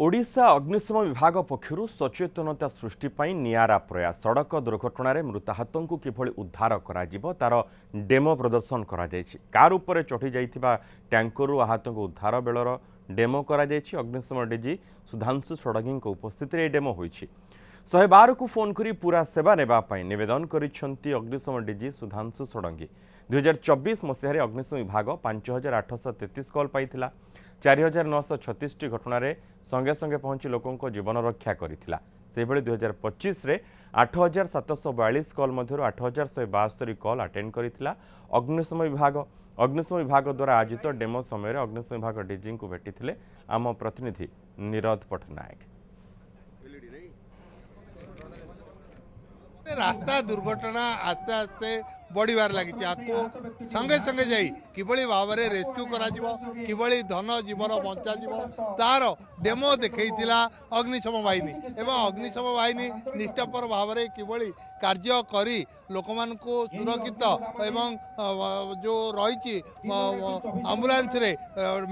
ओडिशा अग्निशम विभाग पक्षर सचेतनता सृष्टि नियारा प्रयास सड़क दुर्घटन मृताहत को किभली उद्धार तार डेमो प्रदर्शन कार उपरे चढ़ी जाइथिबा टैंकर आहत को उद्धार बेलर डेमो अग्निशम डीजी सुधांशु षडंगी उपस्थित डेमो होइछि 112 को फोन करी पूरा सेवा नेबापाई निवेदन करिसेंती अग्निशम डीजी सुधांशु षडंगी 2024 मसीह अग्निशम विभाग 5833 कॉल पाइथिला 4936 घटन संगे संगे पहुंची लोकों जीवन रक्षा करिथिला सेभଳି 2025 रे 8742 कॉल मध्यरु 8172 कॉल अटेंड करिथिला अग्निशम विभाग द्वारा आयोजित डेमो समय अग्निशम विभाग डीजी को भेटिथिले आम प्रतिनिधि निरद पटनायक। रास्ता दुर्घटना आस्ते आस्ते बढ़िबार लगी संगे संगे जाई किभली भाव में रेस्क्यू करा किभली धन जीवन बंचा तार डेमो देखा अग्निशम बाहिनी एवं अग्निशम बाहिनी निष्ठापर भाव में किभली कार्य करी लोक सुरक्षित एवं जो रही आम्बुलांस रे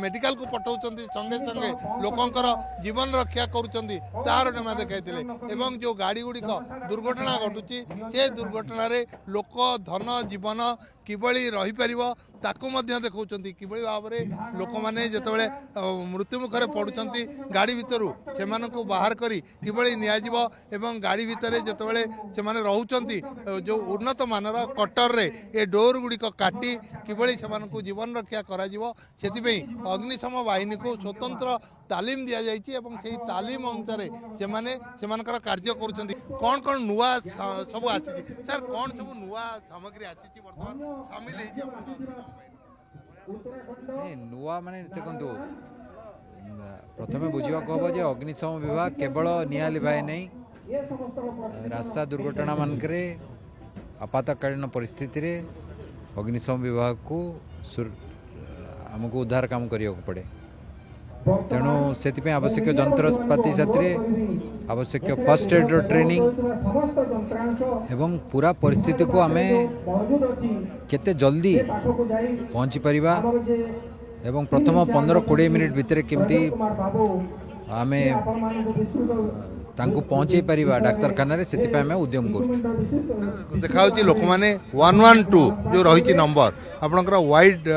मेडिकल को पठाउछंती संगे संगे लोकंकर जीवन रक्षा करुछंती तार डेमो देखाइथिले एवं जो गाड़ी गुड़िक दुर्घटना घटुची से दुर्घटना रे लोक धन जीवन किभली रही पारिबो ताकू मध्य देखौछंती किभली भाव में लोक माने जेतेबेले मृत्यु मुखरे पडुछंती गाड़ी भितरु सेमानकु बाहर करी किभली निया जिवो एवं गाड़ी भितरे जेतेबेले सेमाने रहउछंती जो उन्नत मानर कटर रे ए डोर गुड़िक काटी किभली सेमानकु जीवन रक्षा करा जिवो सेति अग्निशम बाहिनी को स्वतंत्र तालीम दिया जाइछि एवं सेही तालीम अनुसार सेमाने सेमानकर कार्य करुछंती कोन नुवा सब आछि सर कोन सब नुवा सामग्री आछि वर्तमान शामिल नुआ माने देखु प्रथमे बुझा हम जे अग्निशम विभाग केवल निया लिभाए नहीं रास्ता दुर्घटना मानक आपातकालीन परिस्थिति रे अग्निशम विभाग को आमको उद्धार काम करने पड़े तेणु से आवश्यक जंत्रपाति साथी आवश्यक फर्स्ट एड ट्रेनिंग एवं पूरा परिस्थिति को आमे केते जल्दी पहुँची परिबा एवं प्रथम 15-20 मिनिट भितर केमती आमे तांको पहुँचे पारिबा डाक्तरखाना रे सेति आमे उद्यम करू देखा लोक मैंने 112 जो रही नंबर आपणकर वाइड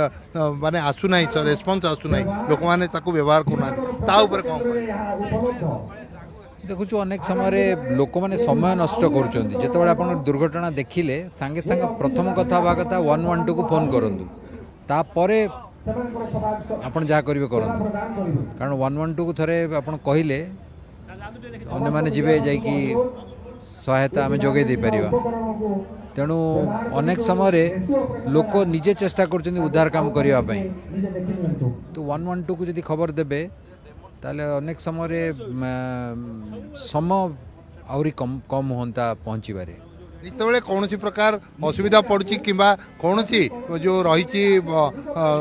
माने आसु नाही रेस्पॉन्स आसु नाही लोक मैंने ताको व्यवहार करना ता ऊपर कोन देखु अनेक समय लोक मैंने समय नष्ट करुँच जिते आप दुर्घटना देखिले सांगे सांगे प्रथम कथा हवा कथा 112 को फोन करूँ तापरे आपण जहाँ करेंगे करूँ कारण 112 को थरे आप कहले अन्य माने जीवे जाइकी सहायता आम जोगे दे परिबा तेणु अनेक समय लोक निजे चेष्टा कर उद्धार काम करने तो 112 को जदि खबर देबे ताले अनेक समय आहरी कम होता पहुँचबारे जितेबाला कौन प्रकार असुविधा पड़ुची किंबा कौन जो रही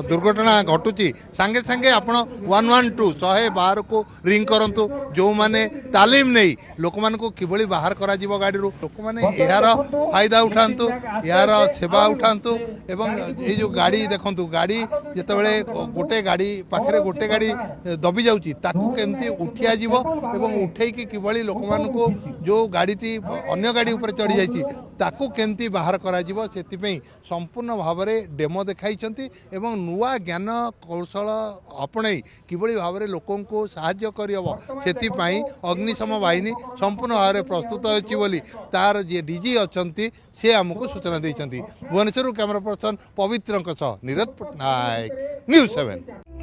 दुर्घटना घटुची सांगे सांगे आपण 112 को रिंग करंतु जो माने तालीम नहीं लोक मान को किभली बाहर करा जीवो गाड़ी रू लोक माने यार फायदा उठांतु यार सेवा उठांतु एवं ये जो गाड़ी देखंतु गाड़ी जितेबाला गोटे गाड़ी पाखरे गोटे गाड़ी दबी जाउची ताकू केमती उठिया जीवो एवं उठेकी किभली लोक मान को जो गाड़ी टी अन्य गाड़ी ऊपर चढ़ी जाइची ताकू केमती बाहर करा जीवो सेति संपूर्ण भाव में डेमो देखाई एवं नुआ ज्ञान कौशल अपणई किभली भाव में लोकों को साहाय्य करहब से अग्निशम बाहिनी संपूर्ण भाव में प्रस्तुत होली तार जी डीजी अच्छा सी आमको सूचना देते भुवनेश्वर कैमरा पर्सन पवित्र नीरज पटनायक न्यूज़ 7।